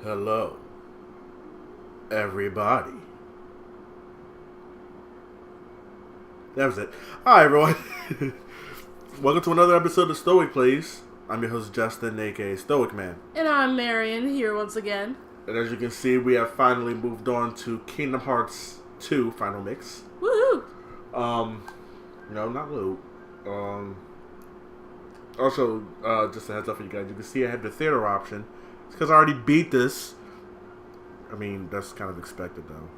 Hello, everybody. That was it. Hi, everyone. Welcome to another episode of Stoic Plays. I'm your host, Justin, aka Stoic Man. And I'm Marion, here once again. And as you can see, we have finally moved on to Kingdom Hearts 2 Final Mix. Woohoo! No, not Lou. Also, just a heads up for you guys, you can see I have the theater option. It's because I already beat this. I mean, that's kind of expected, though.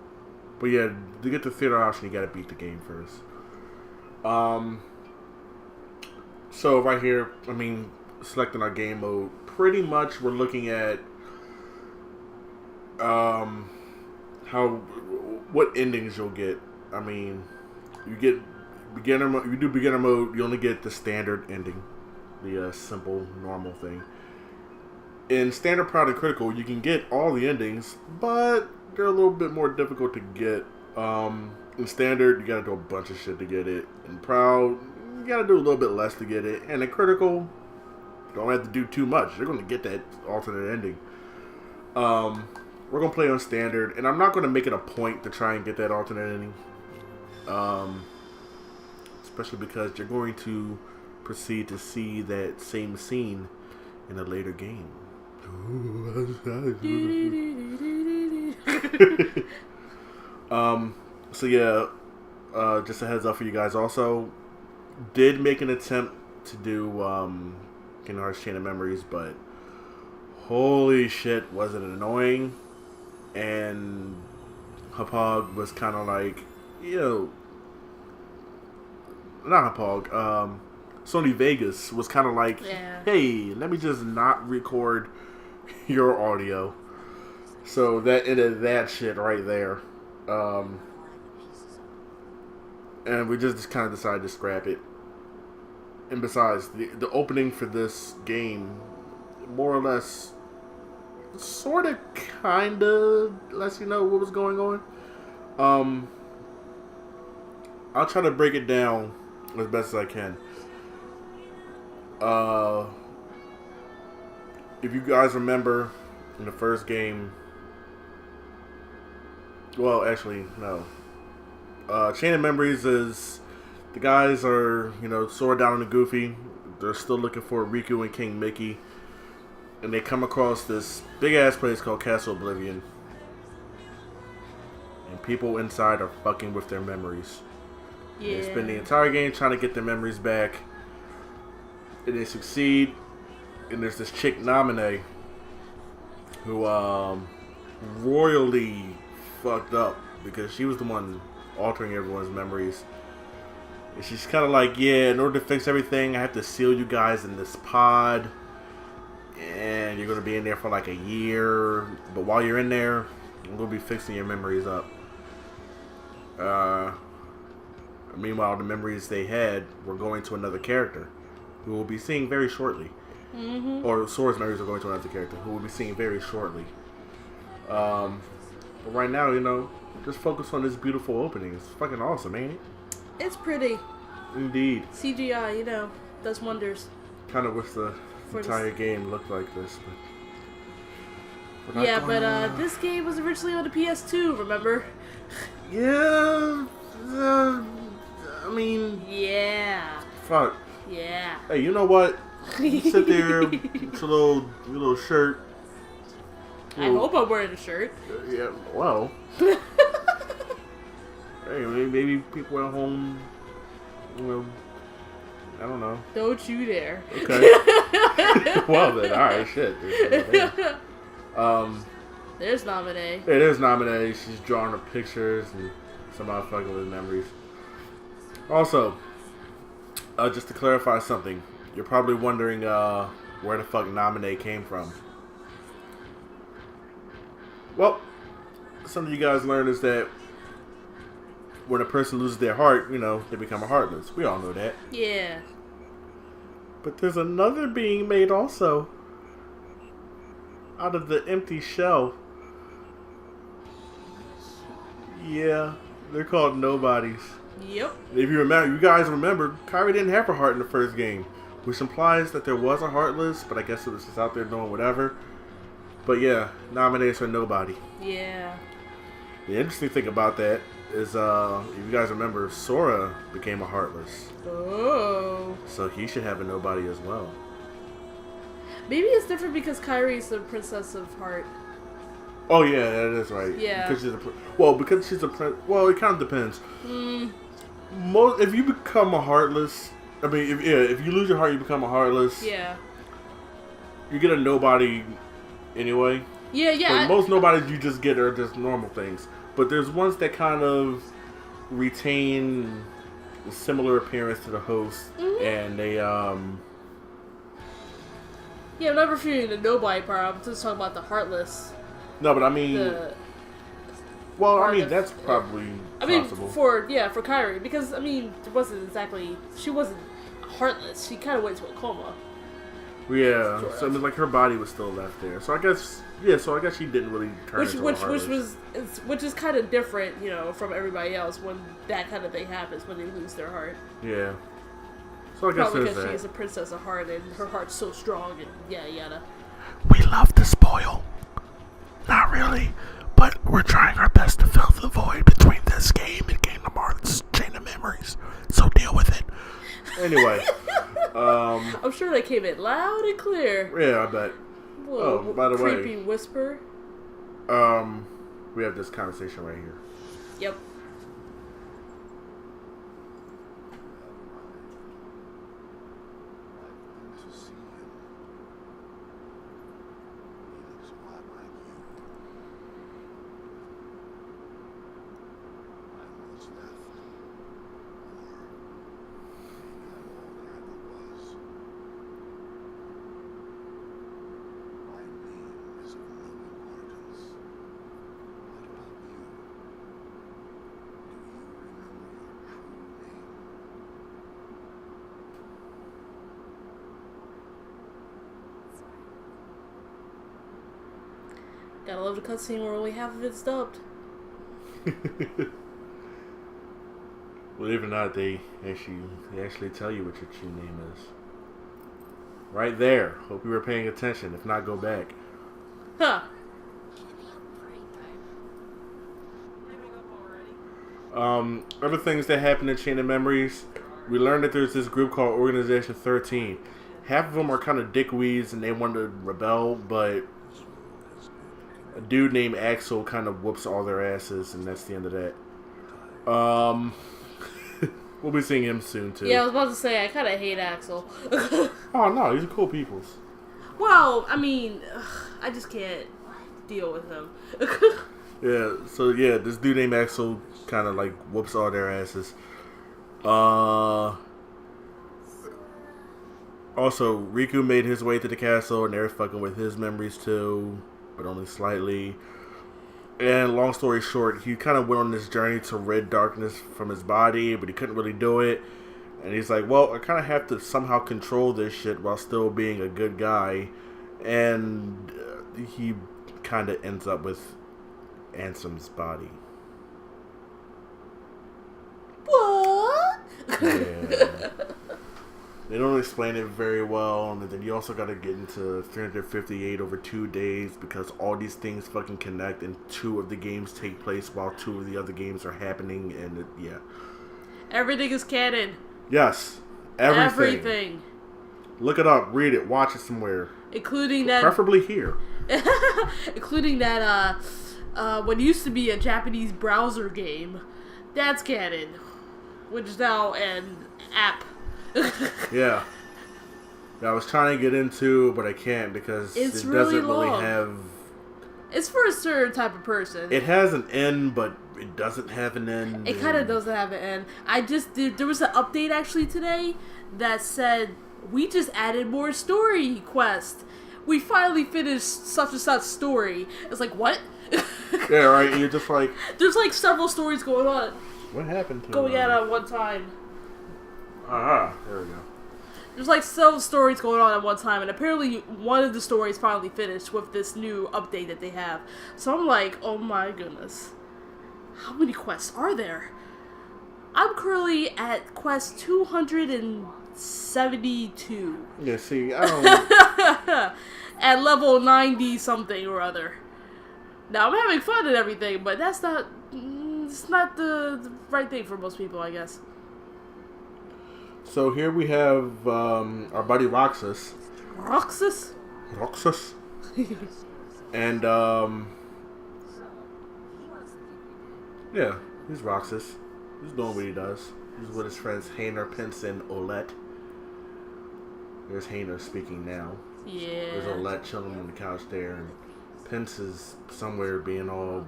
But yeah, to get the theater option, you gotta beat the game first. So right here, I mean, selecting our game mode, pretty much we're looking at what endings you'll get. I mean, you get beginner mode. You do beginner mode, you only get the standard ending, the simple normal thing. In standard, proud, and critical, you can get all the endings, but they're a little bit more difficult to get. In standard, you gotta do a bunch of shit to get it. In proud, you gotta do a little bit less to get it. And in critical, you don't have to do too much. You're gonna get that alternate ending. We're gonna play on standard, and I'm not gonna make it a point to try and get that alternate ending. Especially because you're going to proceed to see that same scene in a later game. So yeah, just a heads up for you guys. Also, did make an attempt to do Kingdom Hearts Chain of Memories, but holy shit, was it annoying? And Hapog was kind of like, not Hapog, Sony Vegas was kind of like, hey, let me just not record your audio. So that ended that shit right there. And we just kind of decided to scrap it. And besides, the opening for this game, more or less, sort of, kind of lets you know what was going on. I'll try to break it down as best as I can. If you guys remember in the first game, well, actually, no. Chain of Memories is the guys are, Sora, Down, and Goofy. They're still looking for Riku and King Mickey, and they come across this big ass place called Castle Oblivion, and people inside are fucking with their memories. Yeah. They spend the entire game trying to get their memories back, and they succeed. And there's this chick Naminé who royally fucked up because she was the one altering everyone's memories. And she's kind of like, yeah, in order to fix everything, I have to seal you guys in this pod, and you're going to be in there for like a year, but while you're in there, I'm going to be fixing your memories up. Meanwhile, the memories they had were going to another character who we'll be seeing very shortly. Mm-hmm. Or Sora's memories are going to another character who we'll be seeing very shortly. But right now, just focus on this beautiful opening. It's fucking awesome, ain't it? It's pretty. Indeed. CGI, does wonders. Kind of wish the entire game looked like this. But this game was originally on the PS2, remember? Yeah. Yeah. Fuck. Yeah. Hey, you know what? You sit there with your little shirt. I hope I'm wearing a shirt. Yeah, well. Hey, maybe people at home, I don't know. Don't you dare. Okay. Well then, alright, shit. There's Naminé. It is Naminé. She's drawing her pictures and somehow fucking with memories. Also, just to clarify something, you're probably wondering where the fuck Naminé came from. Well, something you guys learn is that when a person loses their heart, they become a heartless. We all know that. Yeah. But there's another being made also out of the empty shell. Yeah, they're called nobodies. Yep. If you guys remember, Kairi didn't have her heart in the first game, which implies that there was a heartless, but I guess it was just out there doing whatever. But yeah, nominated for nobody. Yeah. The interesting thing about that is, if you guys remember, Sora became a Heartless. Oh. So he should have a nobody as well. Maybe it's different because Kyrie's the Princess of Heart. Oh yeah, that is right. Yeah. Because she's a well, it kind of depends. If you become a Heartless, I mean, if you lose your heart, you become a Heartless. Yeah. You get a nobody anyway. Yeah. But most nobodies you just get are just normal things. But there's ones that kind of retain a similar appearance to the host, and they Yeah, I'm not referring to the nobody part. I'm just talking about the Heartless. No, but I mean, that's probably possible. For Kyrie, because I mean, she wasn't heartless. She kind of went to a coma. Yeah, so I mean, like her body was still left there. So I guess she didn't really turn into a heartless. Which is kind of different, from everybody else when that kind of thing happens when they lose their heart. Yeah. So I guess probably because she's a princess of heart and her heart's so strong and yada. We love to spoil. Not really, but we're trying our best to fill the void between this game and Kingdom Hearts Chain of Memories. So deal with it. Anyway, I'm sure they came in loud and clear. Yeah, I bet. Whoa, by the way, creepy whisper. We have this conversation right here. Yep. Gotta love the cutscene where only half of it's dubbed. Believe it or not, they actually tell you what your true name is. Right there. Hope you were paying attention. If not, go back. Huh. Other things that happen in Chain of Memories, we learned that there's this group called Organization 13. Half of them are kind of dickweeds and they want to rebel, but a dude named Axel kind of whoops all their asses, and that's the end of that. We'll be seeing him soon too. Yeah, I was about to say I kind of hate Axel. Oh no, he's a cool peoples. Well, I mean, I just can't deal with him. This dude named Axel kind of like whoops all their asses. Also, Riku made his way to the castle, and they're fucking with his memories too, but only slightly. And long story short, he kind of went on this journey to rid darkness from his body, but he couldn't really do it. And he's like, well, I kind of have to somehow control this shit while still being a good guy. And he kind of ends up with Ansem's body. What? Yeah. They don't explain it very well, and then you also got to get into 358 over 2 days because all these things fucking connect, and 2 of the games take place while 2 of the other games are happening, and Everything is canon. Yes, everything. Look it up, read it, watch it somewhere, including that, preferably here. Including that, what used to be a Japanese browser game, that's canon, which is now an app. Yeah, I was trying to get into, but I can't because it doesn't really have. It's for a certain type of person. It has an end, but it doesn't have an end. It kind of doesn't have an end. There was an update actually today that said we just added more story quests. We finally finished such and such story. It's like, what? Yeah, right. And you're just like, there's like several stories going on. What happened to going at one time? There we go. There's like several stories going on at one time, and apparently one of the stories finally finished with this new update that they have. So I'm like, oh my goodness. How many quests are there? I'm currently at quest 272. Yeah, see, I don't... at level 90 something or other. Now, I'm having fun and everything, but that's not... It's not the right thing for most people, I guess. So here we have our buddy Roxas. Roxas? Roxas. And, yeah, he's Roxas. He's doing what he does. He's with his friends Hayner, Pence, and Olette. There's Hayner speaking now. Yeah. There's Olette chilling on the couch there, and Pence is somewhere being all,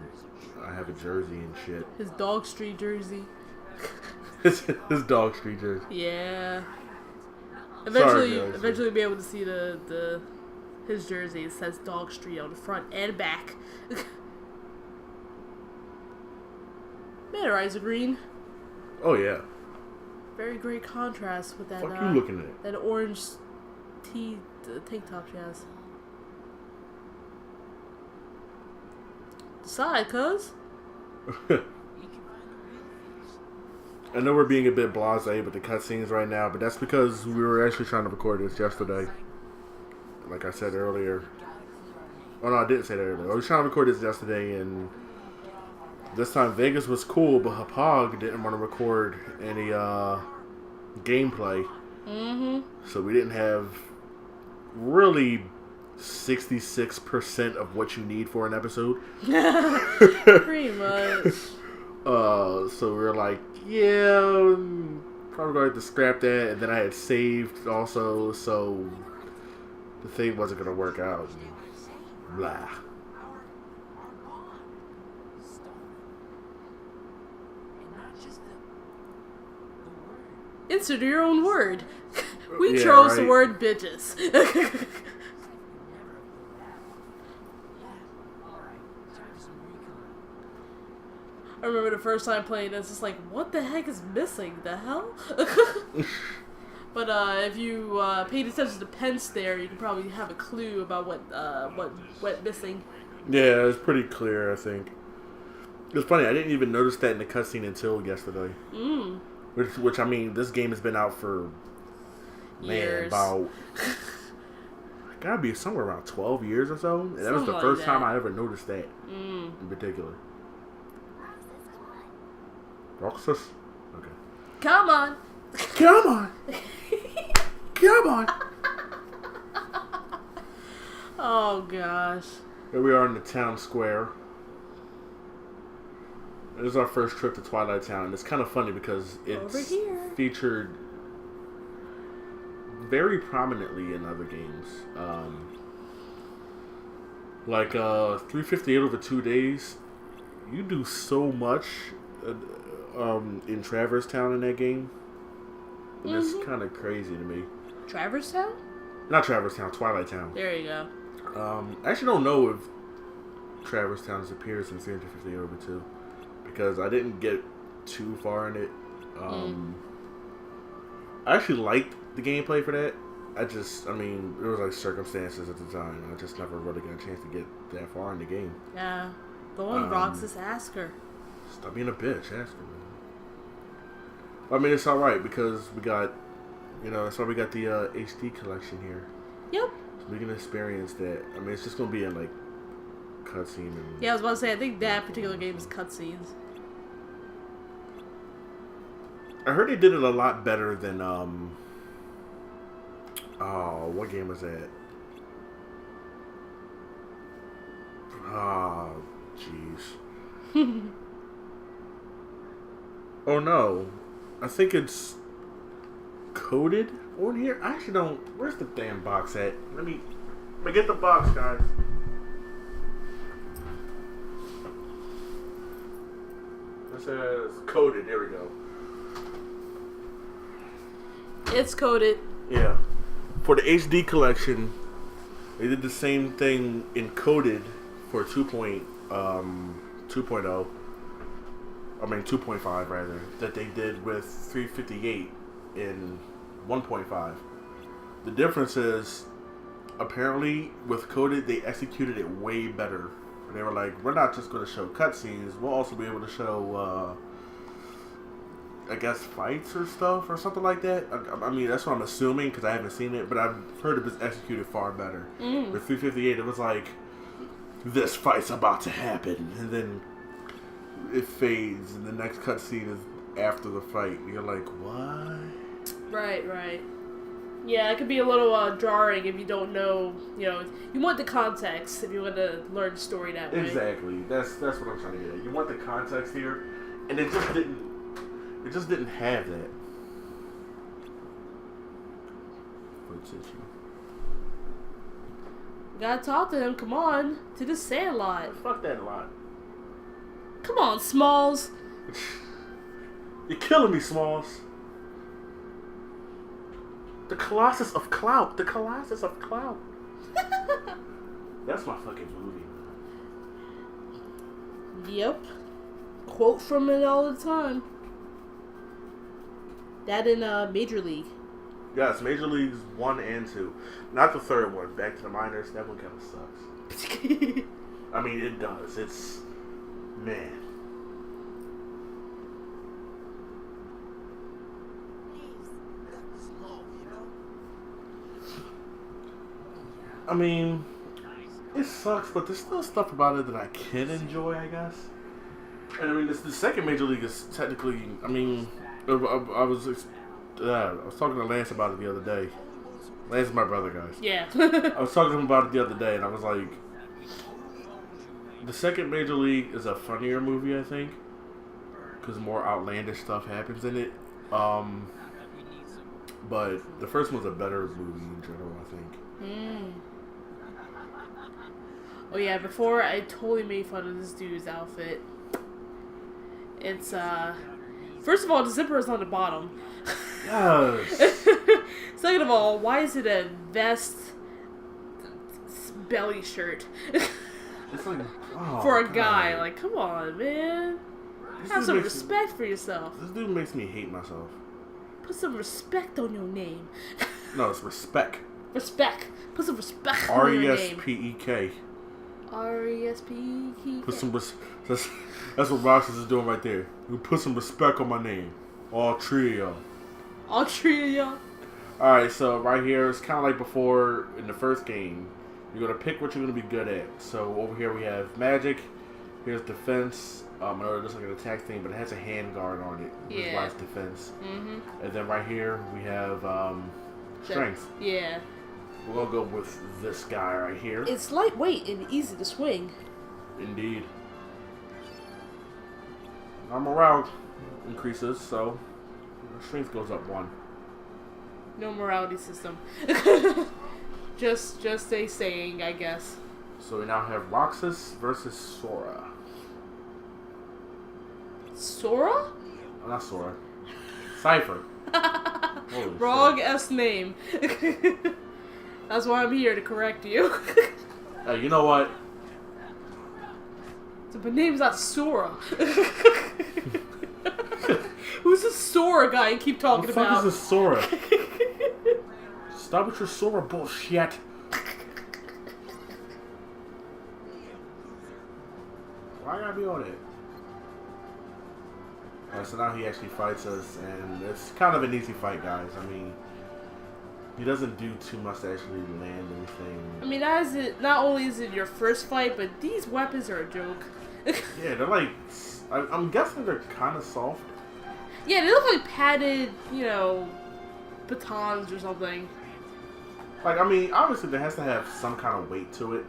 I have a jersey and shit. His Dog Street jersey. his Dog Street jersey. Yeah. Sorry, Eventually be able to see his jersey. It says Dog Street on the front and back. Man, Rise of Green. Oh yeah. Very great contrast with that. What you looking at? That orange tank top she has. Decide, cuz. I know we're being a bit blasé with the cutscenes right now, but that's because we were actually trying to record this yesterday. Like I said earlier. Oh no, I didn't say that earlier. I was trying to record this yesterday, and this time Vegas was cool, but Hapag didn't want to record any gameplay. Mm-hmm. So we didn't have really 66% of what you need for an episode. Pretty much. So we were like, yeah, probably going to have to scrap that. And then I had saved also, so the thing wasn't going to work out. Blah. Insert your own word. We Yeah, chose right. the word bitches. I remember the first time playing this, it's like, what the heck is missing? The hell? But if you paid attention to Pence there, you can probably have a clue about what went missing. Yeah, it's pretty clear, I think. It's funny, I didn't even notice that in the cutscene until yesterday. Mm. Which I mean, this game has been out for Years. about gotta be somewhere around 12 years or so. And that was the Something first like time that. I ever noticed that in particular. Roxas? Okay. Come on. Come on! Come on! Oh gosh. Here we are in the town square. This is our first trip to Twilight Town. It's kind of funny because Over it's here. featured very prominently in other games. Like 358 over 2 days. You do so much in Traverse Town in that game. And it's kind of crazy to me. Traverse Town? Not Traverse Town, Twilight Town. There you go. I actually don't know if Traverse Town appears in 358 over 2. Because I didn't get too far in it. I actually liked the gameplay for that. I mean, there was like circumstances at the time. I just never really got a chance to get that far in the game. Yeah. Go on, Roxas, ask her. Stop being a bitch, ask her, man. I mean, it's alright because we got, that's why we got the HD collection here. Yep. So we can experience that. I mean, it's just going to be in like cutscene and... Yeah, I was about to say, I think that particular game is cutscenes. I heard they did it a lot better than, what game was that? Oh, jeez. Oh no. I think it's coded on here. I actually don't. Where's the damn box at? Let me get the box, guys. It says coded. There we go. It's coded. Yeah. For the HD collection, they did the same thing in coded for 2.0. I mean 2.5 rather, that they did with 358 in 1.5. The difference is, apparently with coded they executed it way better. They were like, we're not just going to show cutscenes, we'll also be able to show I guess, fights or stuff or something like that. I mean, that's what I'm assuming because I haven't seen it, but I've heard it was executed far better. With 358, it was like, this fight's about to happen, and then it fades, and the next cutscene is after the fight. And you're like, what? Right. Yeah, it could be a little jarring if you don't know, you want the context if you want to learn the story that way. Exactly. That's what I'm trying to get at. You want the context here, and it just didn't have that. What's issue? Gotta talk to him, come on, to the Sandlot. Fuck that lot. Come on, Smalls. You're killing me, Smalls. The Colossus of Clout. The Colossus of Clout. That's my fucking movie. Yep. Quote from it all the time. That in Major League. Yes, Major Leagues 1 and 2. Not the third one. Back to the Minors. That one kind of sucks. I mean, it does. It's... Man. I mean, it sucks, but there's still stuff about it that I can enjoy, I guess. And I mean, the second Major League is technically... I mean, I was talking to Lance about it the other day. Lance is my brother, guys. Yeah. I was talking to him about it the other day, and I was like, the second Major League is a funnier movie, I think, because more outlandish stuff happens in it. But the first one's a better movie in general, I think. Oh yeah, before I totally made fun of this dude's outfit. It's first of all, the zipper is on the bottom. Yes. Second of all, why is it a vest belly shirt? It's like, oh, for a guy, God. like, come on, man. Have some respect for yourself. This dude makes me hate myself. Put some respect on your name. No, it's respect. Respect. Put some respect on your name. R-E-S-P-E-K. R-E-S-P-E-K. Put some that's what Roxas is doing right there. You put some respect on my name. All three of y'all. All three of y'all. Alright, so right here, it's kind of like before in the first game. You're going to pick what you're going to be good at. So over here we have magic. Here's defense. I know it looks like an attack thing, but it has a hand guard on it. Which is why it's defense. And then right here we have strength. Yeah. We're going to go with this guy right here. It's lightweight and easy to swing. Indeed. Our morale increases, so strength goes up 1. No morality system. just a saying, I guess. So we now have Roxas versus Sora. Sora? Oh, not Sora. Cypher. Wrong S name. That's why I'm here, to correct you. Hey, you know what? So my name's not Sora. Who's this Sora guy you keep talking about? What the fuck is this Sora? Stop with your Sora bullshit. Why gotta be on it? Alright, so now he actually fights us, and it's kind of an easy fight, guys. I mean, he doesn't do too much to actually land anything. I mean, not only is it your first fight, but these weapons are a joke. Yeah, they're like, I'm guessing they're kind of soft. Yeah, they look like padded, batons or something. Like, I mean, obviously there has to have some kind of weight to it,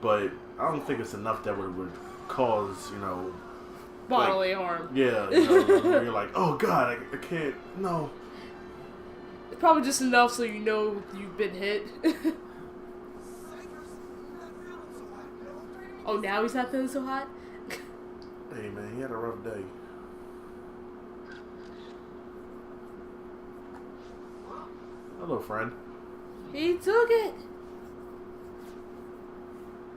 but I don't think it's enough that would cause, bodily harm. Yeah, where you're like, oh god, I can't, no. It's probably just enough so you know you've been hit. Oh, now he's not feeling so hot? Hey man, he had a rough day. Hello, friend. He took it.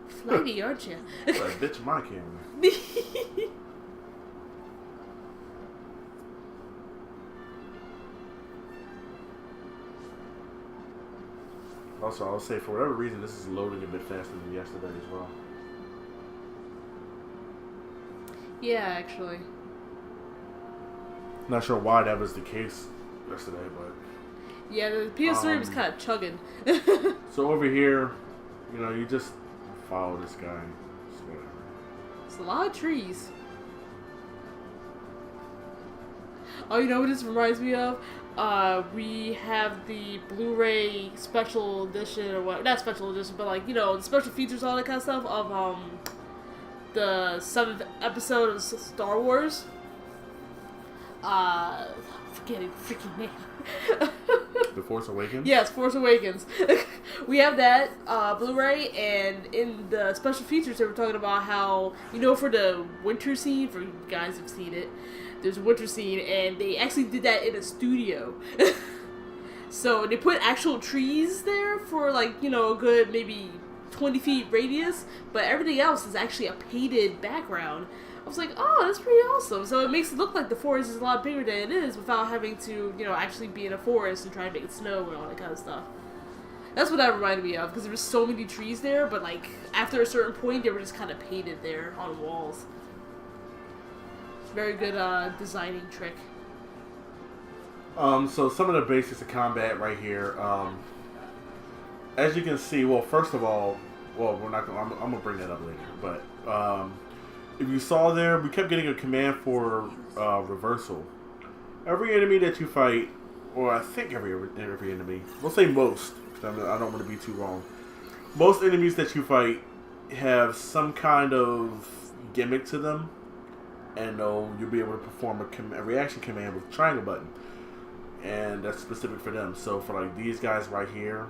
Flighty, aren't you? That's a bitch in my camera. Also, I'll say, for whatever reason, this is loading a bit faster than yesterday as well. Yeah, actually. Not sure why that was the case yesterday, but Yeah, the PS3 was kind of chugging. so over here, you just follow this guy. It's whatever. It's a lot of trees. Oh, you know what this reminds me of? We have the Blu-ray special edition, or what? Not special edition, but like, the special features, all that kind of stuff of the 7th episode of Star Wars. I'm forgetting the freaking name. The Force Awakens? Yes, Force Awakens. We have that Blu-ray, and in the special features they were talking about how, for the winter scene, for you guys who've seen it, there's a winter scene, and they actually did that in a studio. So they put actual trees there for like, a good maybe 20 feet radius, but everything else is actually a painted background. I was like, oh, that's pretty awesome. So it makes it look like the forest is a lot bigger than it is without having to, actually be in a forest and try to make it snow and all that kind of stuff. That's what that reminded me of, because there were so many trees there, but like after a certain point, they were just kind of painted there on walls. Very good designing trick. So some of the basics of combat right here. As you can see, well, first of all, we're not gonna. I'm gonna bring that up later. But if you saw there, we kept getting a command for reversal. Every enemy that you fight, or I think every enemy, we'll say most, because I don't want to be too wrong. Most enemies that you fight have some kind of gimmick to them. And you'll be able to perform a reaction command with triangle button, and that's specific for them. So for like these guys right here,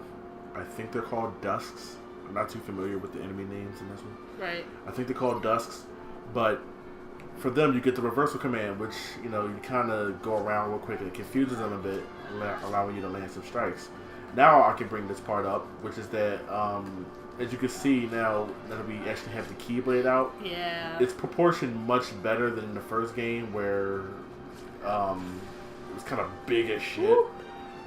I think they're called Dusks. I'm not too familiar with the enemy names in this one. Right. I think they're called Dusks, but for them you get the reversal command, which you kind of go around real quick and it confuses them a bit, allowing you to land some strikes. Now I can bring this part up, which is that as you can see now that we actually have the keyblade out, it's proportioned much better than in the first game where it was kind of big as shit. Woo!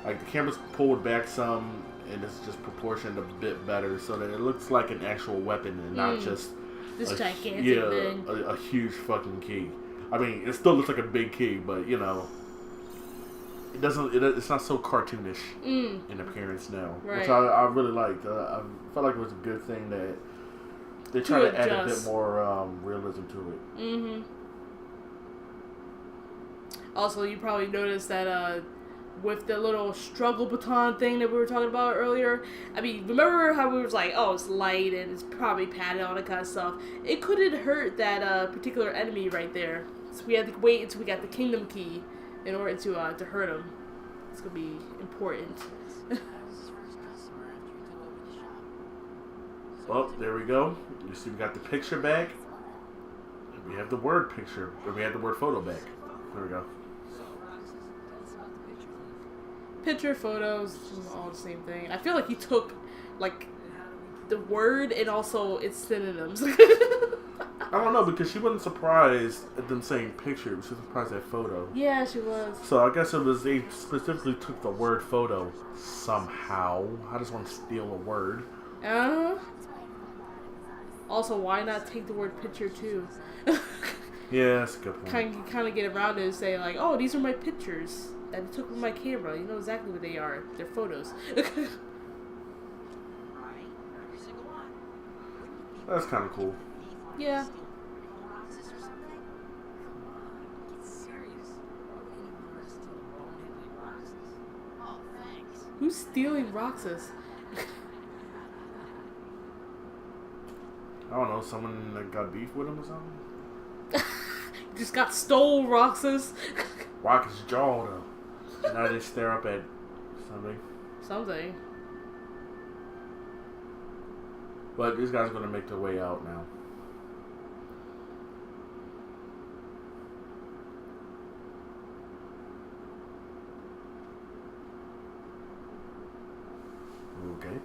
Like the camera's pulled back some, and it's just proportioned a bit better so that it looks like an actual weapon and not just this gigantic thing. A huge fucking key. I mean, it still looks like a big key, but it doesn't. It's not so cartoonish in appearance now, right. Which I really liked. I felt like it was a good thing that they try to add a bit more realism to it. Mm-hmm. Also, you probably noticed that with the little struggle baton thing that we were talking about earlier. I mean, remember how we was like, oh, it's light and it's probably padded, all that kind of stuff. It couldn't hurt that particular enemy right there. So we had to wait until we got the kingdom key in order to hurt him. It's gonna be important. Well, there we go. You see, we got the picture back. We have the word picture, but we have the word photo back. There we go. Picture, photos, all the same thing. I feel like he took like the word and also its synonyms. I don't know, because she wasn't surprised at them saying picture. She was surprised at photo. Yeah, she was. So I guess it was they specifically took the word photo somehow. I just want to steal a word. Also, why not take the word picture too? Yeah, that's a good point. Kind of get around it and say like, oh, these are my pictures that I took with my camera. You know exactly what they are. They're photos. That's kind of cool. Yeah. Who's stealing Roxas? I don't know, someone that got beef with him or something? Just got stole Roxas. Rock his jaw though. And now they stare up at something. Something. But these guys are gonna make their way out now. Okay.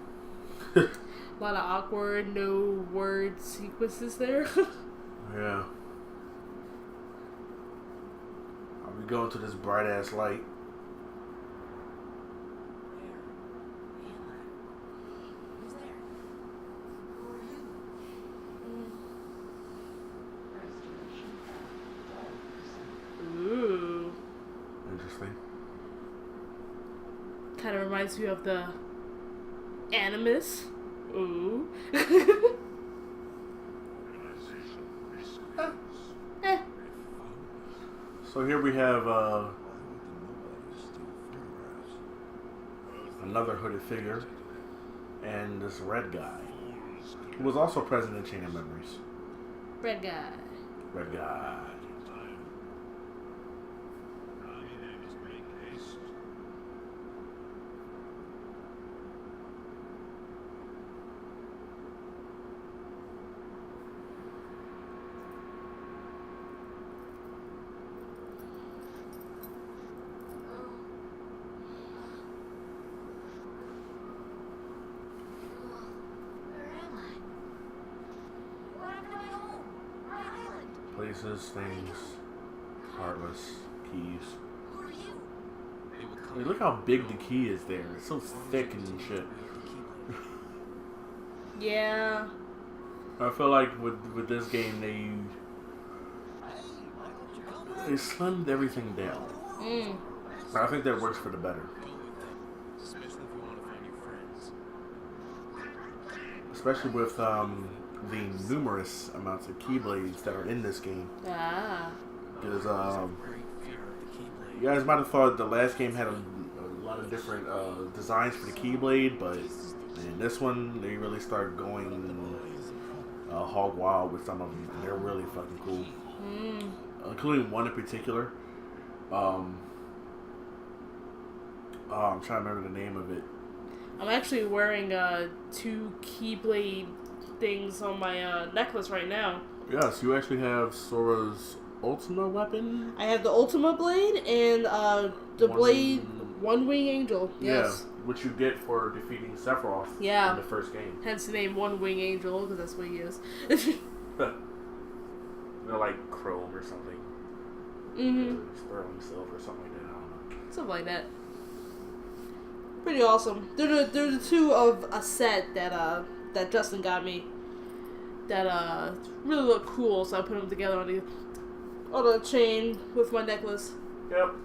A lot of awkward, no word sequences there. Yeah. We go into this bright ass light. Ooh. reminds me of the Animus. Ooh. Eh. So here we have another hooded figure and this red guy who was also present in Chain of Memories. Red guy. Red guy. Places, things, heartless, keys. I mean, look how big the key is there. It's so thick and shit. Yeah. I feel like with this game they slimmed everything down. I think that works for the better. Especially with the numerous amounts of keyblades that are in this game. Ah. Because you guys might have thought the last game had a lot of different designs for the keyblade, but in this one they really start going hog wild with some of them, and they're really fucking cool. Including one in particular. I'm trying to remember the name of it. I'm actually wearing 2 Keyblade things on my necklace right now. Yes, you actually have Sora's Ultima weapon. I have the Ultima Blade and the blade One Wing Angel. Yes. Yeah, which you get for defeating Sephiroth in the first game. Hence the name One Wing Angel, because that's what he is. They're like chrome or something. Sterling silver or something like that. I don't know. Something like that. Pretty awesome. They're the 2 of a set that Justin got me. That really look cool, so I put them together on the chain with my necklace. Yep.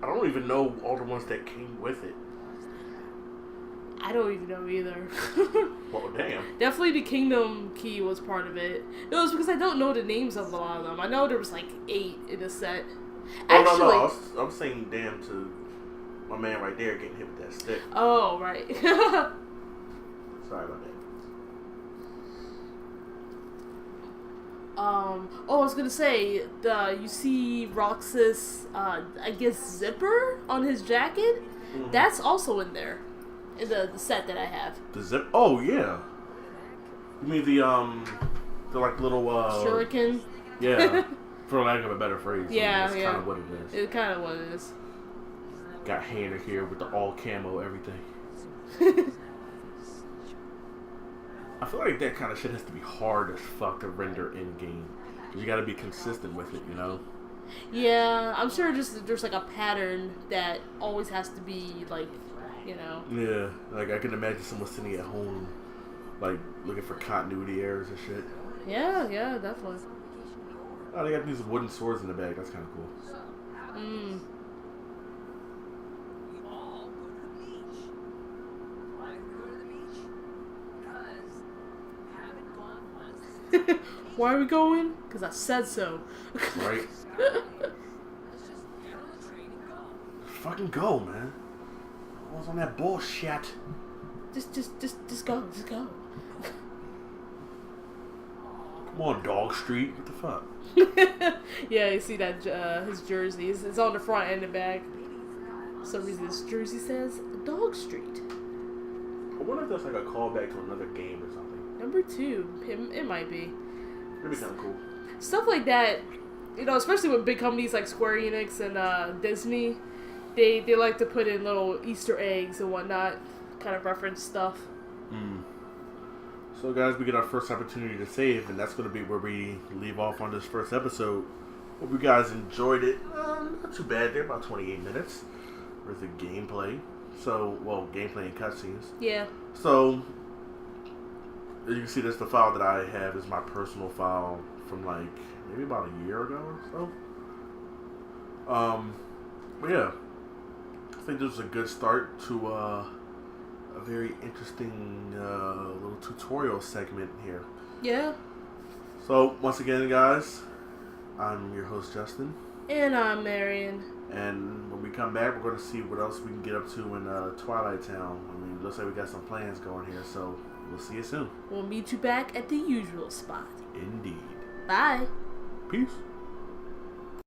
I don't even know all the ones that came with it. I don't even know either. Well, damn. Definitely the Kingdom Key was part of it. It was because I don't know the names of a lot of them. I know there was like 8 in the set. Oh, actually, no. I was saying damn to my man right there getting hit with that stick. Oh, right. Sorry about that. I was gonna say, you see Roxas, I guess, zipper on his jacket? Mm-hmm. That's also in there. In the set that I have. The zip? Oh, yeah. You mean the like little, shuriken? Yeah. For lack of a better phrase. Yeah, that's kind of what it is. It's kind of what it is. Got Hannah here with the all camo everything. I feel like that kind of shit has to be hard as fuck to render in game. Cause you got to be consistent with it, you know. Yeah, I'm sure there's like a pattern that always has to be like, you know. Yeah, like I can imagine someone sitting at home, like looking for continuity errors and shit. Yeah, definitely. Oh, they got these wooden swords in the bag. That's kind of cool. Why are we going? Because I said so. Right. Fucking go, man. I was on that bullshit. Just go. Just go. Come on, Dog Street. What the fuck? Yeah, you see that his jersey. It's on the front and the back. For some reason, this jersey says Dog Street. I wonder if that's like a callback to another game or something. Number 2. It might be. It'd be kind of cool. Stuff like that, you know, especially with big companies like Square Enix and Disney, they like to put in little Easter eggs and whatnot, kind of reference stuff. So guys, we get our first opportunity to save, and that's going to be where we leave off on this first episode. Hope you guys enjoyed it. Not too bad. They're about 28 minutes worth of gameplay. So, well, gameplay and cutscenes. Yeah. So, as you can see, that's the file that I have is my personal file from like maybe about a year ago or so. But yeah, think this was a good start to a very interesting little tutorial segment here. Yeah. So, once again, guys, I'm your host, Justin. And I'm Marion. And when we come back, we're going to see what else we can get up to in Twilight Town. I mean, it looks like we got some plans going here, so we'll see you soon. We'll meet you back at the usual spot. Indeed. Bye. Peace.